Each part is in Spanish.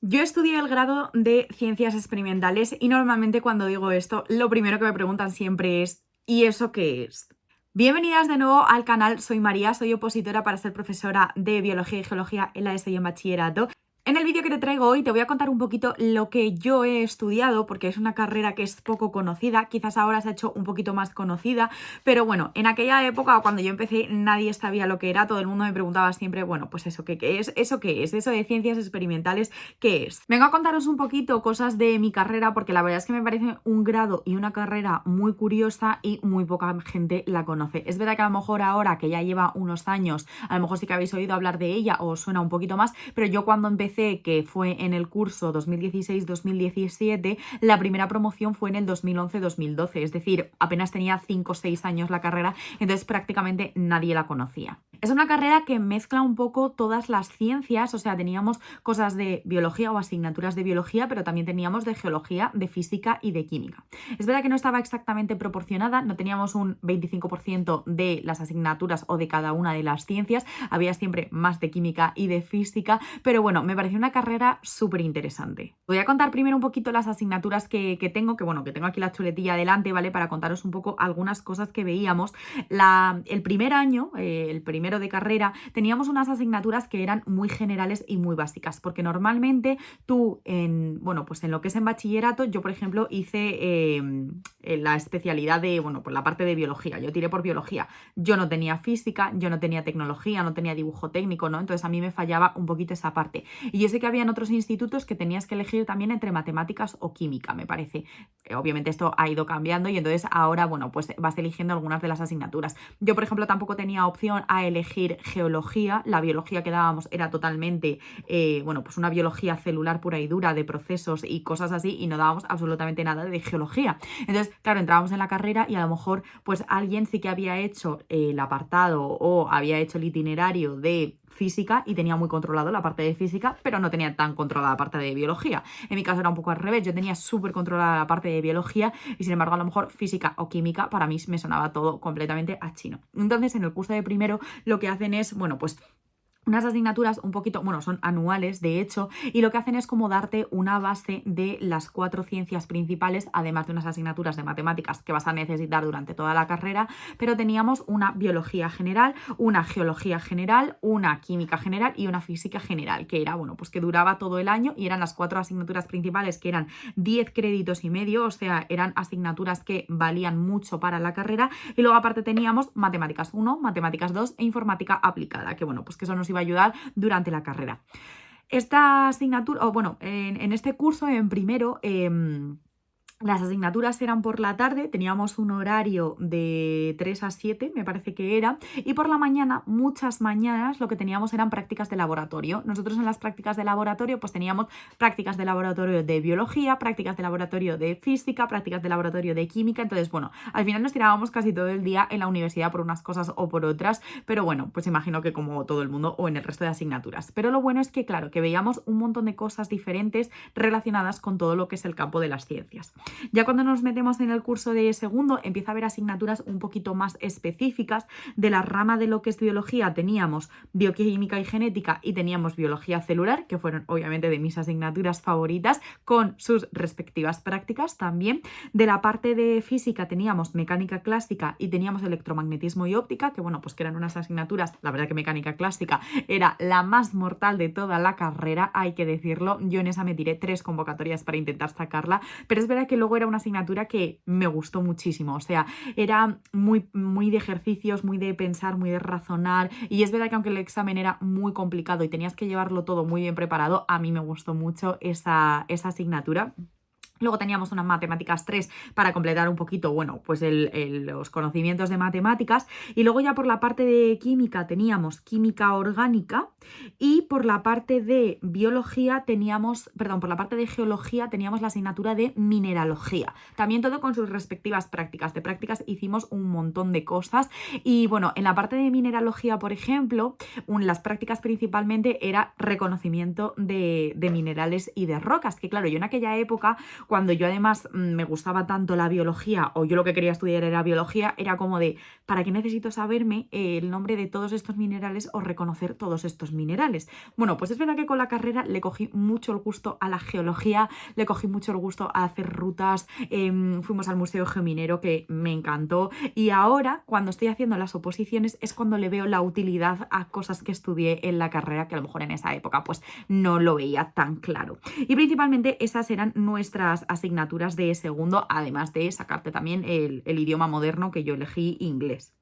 Yo estudié el grado de Ciencias Experimentales y normalmente cuando digo esto, lo primero que me preguntan siempre es ¿y eso qué es? Bienvenidas de nuevo al canal, soy María, soy opositora para ser profesora de Biología y Geología en la ESO y en Bachillerato. En el vídeo que te traigo hoy te voy a contar un poquito lo que yo he estudiado, porque es una carrera que es poco conocida, quizás ahora se ha hecho un poquito más conocida, pero bueno, en aquella época cuando yo empecé nadie sabía lo que era, todo el mundo me preguntaba siempre, bueno, pues eso, ¿qué es? ¿Eso qué es? ¿Eso de ciencias experimentales qué es? Vengo a contaros un poquito cosas de mi carrera, porque la verdad es que me parece un grado y una carrera muy curiosa y muy poca gente la conoce. Es verdad que a lo mejor ahora que ya lleva unos años, a lo mejor sí que habéis oído hablar de ella o os suena un poquito más, pero yo cuando empecé, que fue en el curso 2016-2017, la primera promoción fue en el 2011-2012, es decir, apenas tenía 5 o 6 años la carrera, entonces prácticamente nadie la conocía. Es una carrera que mezcla un poco todas las ciencias, o sea, teníamos cosas de biología o asignaturas de biología, pero también teníamos de geología, de física y de química. Es verdad que no estaba exactamente proporcionada, no teníamos un 25% de las asignaturas o de cada una de las ciencias, había siempre más de química y de física, pero bueno, me pareció una carrera súper interesante. Voy a contar primero un poquito las asignaturas que tengo, que tengo aquí la chuletilla delante, ¿vale? Para contaros un poco algunas cosas que veíamos. El primer año, el primero de carrera, teníamos unas asignaturas que eran muy generales y muy básicas, porque normalmente tú pues en lo que es en bachillerato, yo por ejemplo hice la especialidad de, pues la parte de biología, yo tiré por biología, yo no tenía física, yo no tenía tecnología, no tenía dibujo técnico, ¿no? Entonces a mí me fallaba un poquito esa parte. Y yo sé que había en otros institutos que tenías que elegir también entre matemáticas o química, me parece. Obviamente esto ha ido cambiando y entonces ahora, pues vas eligiendo algunas de las asignaturas. Yo, por ejemplo, tampoco tenía opción a elegir geología. La biología que dábamos era totalmente, pues una biología celular pura y dura de procesos y cosas así, y no dábamos absolutamente nada de geología. Entonces, claro, entrábamos en la carrera y a lo mejor pues alguien sí que había hecho el apartado o había hecho el itinerario de física y tenía muy controlado la parte de física, pero no tenía tan controlada la parte de biología. En mi caso era un poco al revés, yo tenía súper controlada la parte de biología y sin embargo a lo mejor física o química para mí me sonaba todo completamente a chino. Entonces en el curso de primero lo que hacen es, pues unas asignaturas un poquito, son anuales de hecho, y lo que hacen es como darte una base de las 4 ciencias principales, además de unas asignaturas de matemáticas que vas a necesitar durante toda la carrera, pero teníamos una biología general, una geología general, una química general y una física general, que era, pues que duraba todo el año y eran las 4 asignaturas principales, que eran 10 créditos y medio, o sea, eran asignaturas que valían mucho para la carrera, y luego aparte teníamos matemáticas 1, matemáticas 2 e informática aplicada, que pues que eso nos iba a ayudar durante la carrera. Esta asignatura, en este curso, en primero, las asignaturas eran por la tarde, teníamos un horario de 3 a 7, me parece que era, y por la mañana, muchas mañanas, lo que teníamos eran prácticas de laboratorio. Nosotros en las prácticas de laboratorio pues teníamos prácticas de laboratorio de biología, prácticas de laboratorio de física, prácticas de laboratorio de química, entonces al final nos tirábamos casi todo el día en la universidad por unas cosas o por otras, pero pues imagino que como todo el mundo o en el resto de asignaturas. Pero lo bueno es que, claro, que veíamos un montón de cosas diferentes relacionadas con todo lo que es el campo de las ciencias. Ya cuando nos metemos en el curso de segundo empieza a haber asignaturas un poquito más específicas. De la rama de lo que es biología teníamos bioquímica y genética y teníamos biología celular, que fueron obviamente de mis asignaturas favoritas, con sus respectivas prácticas también. De la parte de física teníamos mecánica clásica y teníamos electromagnetismo y óptica, que pues que eran unas asignaturas, la verdad que mecánica clásica era la más mortal de toda la carrera, hay que decirlo. Yo en esa me tiré 3 convocatorias para intentar sacarla, pero es verdad que luego era una asignatura que me gustó muchísimo, o sea, era muy, muy de ejercicios, muy de pensar, muy de razonar, y es verdad que aunque el examen era muy complicado y tenías que llevarlo todo muy bien preparado, a mí me gustó mucho esa asignatura. Luego teníamos unas matemáticas 3 para completar un poquito, pues los conocimientos de matemáticas. Y luego ya por la parte de química teníamos química orgánica, y por la parte de biología por la parte de geología teníamos la asignatura de mineralogía. También todo con sus respectivas prácticas. De prácticas hicimos un montón de cosas. Y en la parte de mineralogía, por ejemplo, las prácticas principalmente era reconocimiento de minerales y de rocas, que claro, yo en aquella época cuando yo además me gustaba tanto la biología, o yo lo que quería estudiar era biología, era como de, ¿para qué necesito saberme el nombre de todos estos minerales o reconocer todos estos minerales? Bueno, pues es verdad que con la carrera le cogí mucho el gusto a la geología, le cogí mucho el gusto a hacer rutas, fuimos al Museo Geominero que me encantó, y ahora cuando estoy haciendo las oposiciones es cuando le veo la utilidad a cosas que estudié en la carrera que a lo mejor en esa época pues no lo veía tan claro. Y principalmente esas eran nuestras asignaturas de segundo, además de sacarte también el idioma moderno, que yo elegí inglés.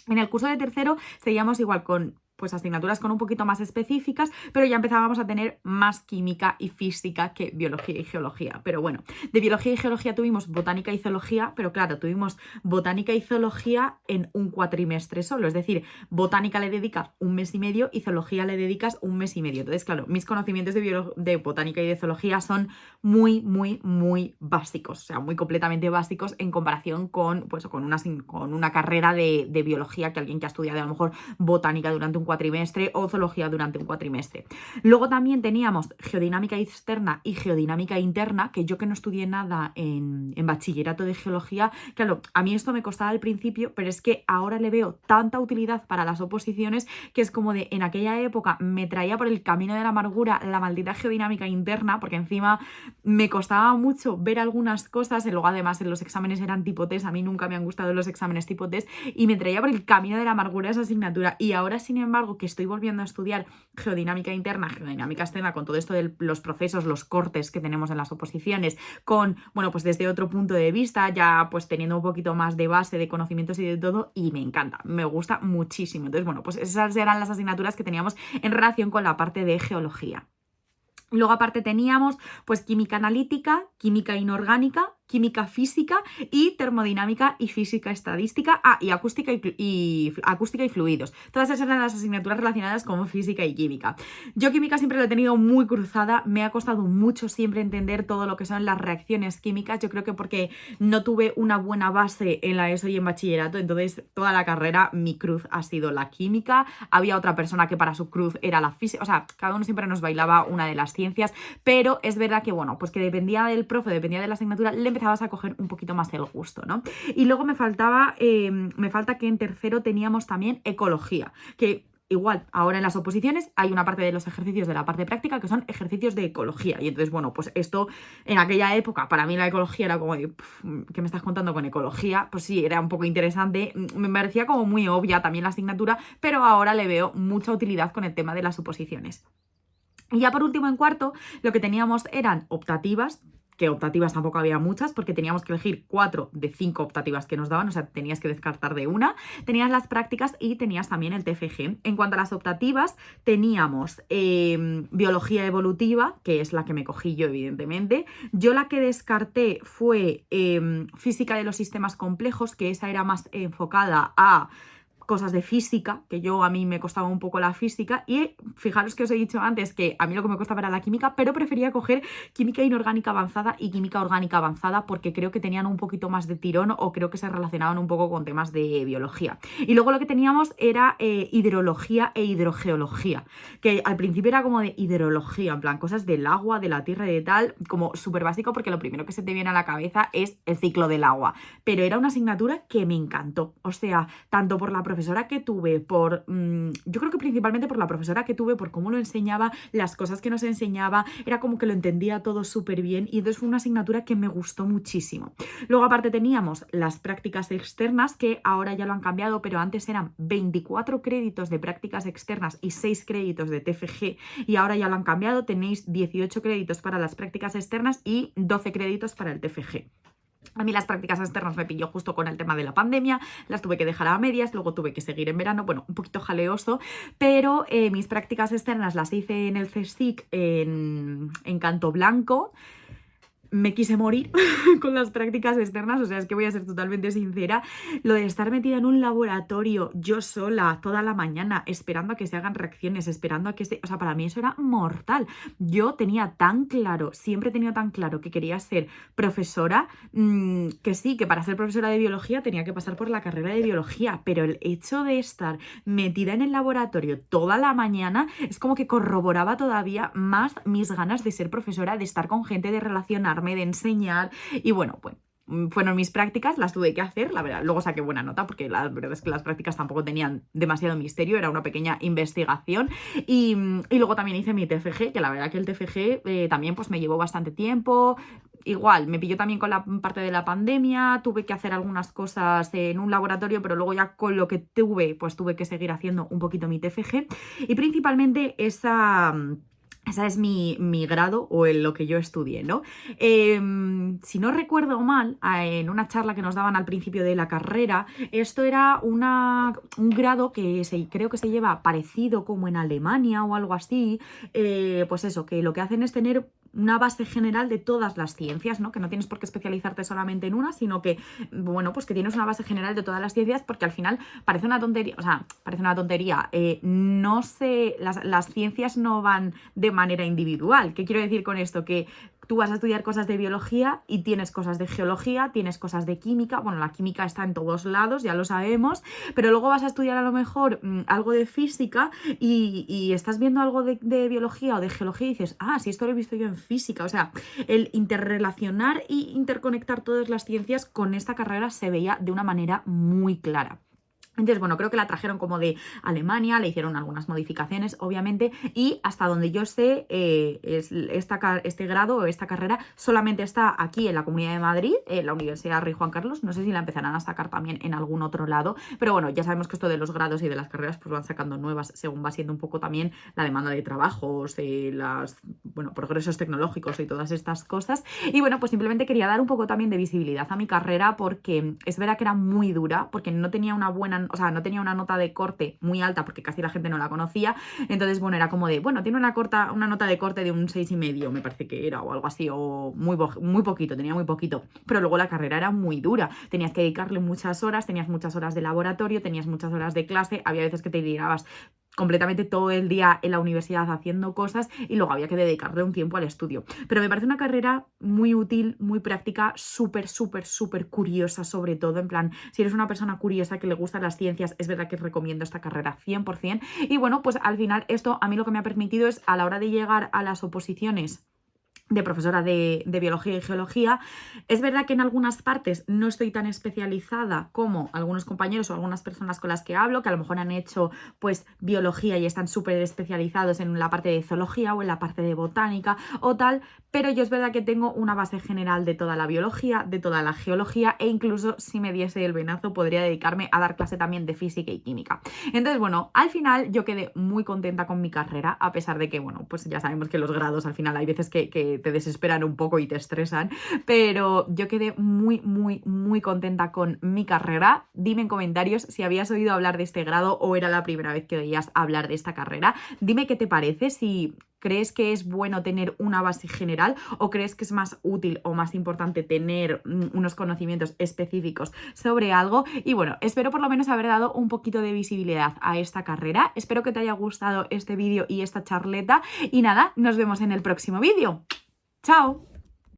En el curso de tercero seguíamos igual con pues asignaturas con un poquito más específicas, pero ya empezábamos a tener más química y física que biología y geología. Pero bueno, de biología y geología tuvimos botánica y zoología, pero claro, tuvimos botánica y zoología en un cuatrimestre solo, es decir, botánica le dedicas un mes y medio y zoología le dedicas un mes y medio. Entonces, claro, mis conocimientos de botánica y de zoología son muy, muy, muy básicos, o sea, muy completamente básicos en comparación con, pues, con una carrera de biología que alguien que ha estudiado a lo mejor botánica durante un cuatrimestre o zoología durante un cuatrimestre. Luego también teníamos geodinámica externa y geodinámica interna, que yo que no estudié nada en bachillerato de geología, claro, a mí esto me costaba al principio, pero es que ahora le veo tanta utilidad para las oposiciones que es como de, en aquella época me traía por el camino de la amargura la maldita geodinámica interna, porque encima me costaba mucho ver algunas cosas, y luego además en los exámenes eran tipo test, a mí nunca me han gustado los exámenes tipo test, y me traía por el camino de la amargura esa asignatura. Y ahora, sin embargo, que estoy volviendo a estudiar geodinámica interna, geodinámica externa, con todo esto de los procesos, los cortes que tenemos en las oposiciones, con, bueno, pues desde otro punto de vista, ya pues teniendo un poquito más de base de conocimientos y de todo, y me encanta, me gusta muchísimo. Entonces, bueno, pues esas eran las asignaturas que teníamos en relación con la parte de geología. Luego aparte teníamos pues química analítica, química inorgánica, química física y termodinámica y física estadística, y acústica y fluidos. Todas esas eran las asignaturas relacionadas con física y química. Yo química siempre lo he tenido muy cruzada, me ha costado mucho siempre entender todo lo que son las reacciones químicas, yo creo que porque no tuve una buena base en la ESO y en bachillerato, entonces toda la carrera mi cruz ha sido la química, había otra persona que para su cruz era la física, o sea, cada uno siempre nos bailaba una de las ciencias, pero es verdad que bueno, pues que dependía del profe, dependía de la asignatura, le empezabas a coger un poquito más el gusto, ¿no? Y luego me falta que en tercero teníamos también ecología, que igual, ahora en las oposiciones hay una parte de los ejercicios de la parte práctica que son ejercicios de ecología. Y entonces, bueno, pues esto en aquella época, para mí la ecología era como de, ¿qué me estás contando con ecología? Pues sí, era un poco interesante. Me parecía como muy obvia también la asignatura, pero ahora le veo mucha utilidad con el tema de las oposiciones. Y ya por último, en cuarto, lo que teníamos eran optativas, que optativas tampoco había muchas, porque teníamos que elegir 4 de 5 optativas que nos daban, o sea, tenías que descartar de una. Tenías las prácticas y tenías también el TFG. En cuanto a las optativas, teníamos biología evolutiva, que es la que me cogí yo, evidentemente. Yo la que descarté fue física de los sistemas complejos, que esa era más enfocada a cosas de física, que a mí me costaba un poco la física, y fijaros que os he dicho antes que a mí lo que me costaba era la química, pero prefería coger química inorgánica avanzada y química orgánica avanzada porque creo que tenían un poquito más de tirón o creo que se relacionaban un poco con temas de biología. Y luego lo que teníamos era hidrología e hidrogeología, que al principio era como de hidrología, en plan cosas del agua, de la tierra y de tal, como súper básico porque lo primero que se te viene a la cabeza es el ciclo del agua, pero era una asignatura que me encantó, o sea, tanto por la profesora que tuve, yo creo que principalmente por la profesora que tuve, por cómo lo enseñaba, las cosas que nos enseñaba, era como que lo entendía todo súper bien y entonces fue una asignatura que me gustó muchísimo. Luego aparte teníamos las prácticas externas, que ahora ya lo han cambiado, pero antes eran 24 créditos de prácticas externas y 6 créditos de TFG y ahora ya lo han cambiado, tenéis 18 créditos para las prácticas externas y 12 créditos para el TFG. A mí las prácticas externas me pilló justo con el tema de la pandemia, las tuve que dejar a medias, luego tuve que seguir en verano, bueno, un poquito jaleoso, pero mis prácticas externas las hice en el CSIC en Canto Blanco. Me quise morir con las prácticas externas, o sea, es que voy a ser totalmente sincera, lo de estar metida en un laboratorio yo sola toda la mañana esperando a que se hagan reacciones, esperando a que o sea, para mí eso era mortal. Yo tenía tan claro, siempre he tenido tan claro que quería ser profesora, que sí, que para ser profesora de biología tenía que pasar por la carrera de biología, pero el hecho de estar metida en el laboratorio toda la mañana es como que corroboraba todavía más mis ganas de ser profesora, de estar con gente, de relacionar encargarme de enseñar y bueno, pues fueron mis prácticas, las tuve que hacer, la verdad, luego saqué buena nota porque la verdad es que las prácticas tampoco tenían demasiado misterio, era una pequeña investigación y luego también hice mi TFG, que la verdad que el TFG también pues me llevó bastante tiempo, igual, me pilló también con la parte de la pandemia, tuve que hacer algunas cosas en un laboratorio, pero luego ya con lo que tuve, pues tuve que seguir haciendo un poquito mi TFG y principalmente esa es mi grado o en lo que yo estudié, ¿no? Si no recuerdo mal, en una charla que nos daban al principio de la carrera, esto era un grado que creo que se lleva parecido como en Alemania o algo así, pues eso, que lo que hacen es tener una base general de todas las ciencias, ¿no? Que no tienes por qué especializarte solamente en una, sino que, bueno, pues que tienes una base general de todas las ciencias, porque al final parece una tontería, o sea, parece una tontería, no sé, las ciencias no van de manera individual. ¿Qué quiero decir con esto? Que tú vas a estudiar cosas de biología y tienes cosas de geología, tienes cosas de química, bueno, la química está en todos lados, ya lo sabemos, pero luego vas a estudiar a lo mejor algo de física y estás viendo algo de biología o de geología y dices, ah, sí, esto lo he visto yo en física, o sea, el interrelacionar e interconectar todas las ciencias con esta carrera se veía de una manera muy clara. Entonces, bueno, creo que la trajeron como de Alemania, le hicieron algunas modificaciones, obviamente, y hasta donde yo sé, este grado o esta carrera solamente está aquí en la Comunidad de Madrid, en la Universidad Rey Juan Carlos. No sé si la empezarán a sacar también en algún otro lado, pero bueno, ya sabemos que esto de los grados y de las carreras pues van sacando nuevas según va siendo un poco también la demanda de trabajos, progresos tecnológicos y todas estas cosas. Y bueno, pues simplemente quería dar un poco también de visibilidad a mi carrera porque es verdad que era muy dura, porque no tenía no tenía una nota de corte muy alta porque casi la gente no la conocía. Entonces, bueno, era como de, bueno, tiene una nota de corte de un 6,5, me parece que era, o algo así, o muy poquito, tenía muy poquito. Pero luego la carrera era muy dura. Tenías que dedicarle muchas horas, tenías muchas horas de laboratorio, tenías muchas horas de clase, había veces que te tirabas completamente todo el día en la universidad haciendo cosas y luego había que dedicarle un tiempo al estudio. Pero me parece una carrera muy útil, muy práctica, súper, súper, súper curiosa, sobre todo, en plan, si eres una persona curiosa que le gustan las ciencias, es verdad que recomiendo esta carrera 100%. Y bueno, pues al final esto a mí lo que me ha permitido es, a la hora de llegar a las oposiciones de profesora de biología y geología, es verdad que en algunas partes no estoy tan especializada como algunos compañeros o algunas personas con las que hablo, que a lo mejor han hecho pues biología y están súper especializados en la parte de zoología o en la parte de botánica o tal, pero yo es verdad que tengo una base general de toda la biología, de toda la geología e incluso si me diese el venazo podría dedicarme a dar clase también de física y química. Entonces, bueno, al final yo quedé muy contenta con mi carrera, a pesar de que, bueno, pues ya sabemos que los grados al final hay veces que te desesperan un poco y te estresan, pero yo quedé muy, muy, muy contenta con mi carrera. Dime en comentarios si habías oído hablar de este grado o era la primera vez que oías hablar de esta carrera. Dime qué te parece, si ¿crees que es bueno tener una base general o crees que es más útil o más importante tener unos conocimientos específicos sobre algo? Y bueno, espero por lo menos haber dado un poquito de visibilidad a esta carrera. Espero que te haya gustado este vídeo y esta charleta y nada, nos vemos en el próximo vídeo. ¡Chao!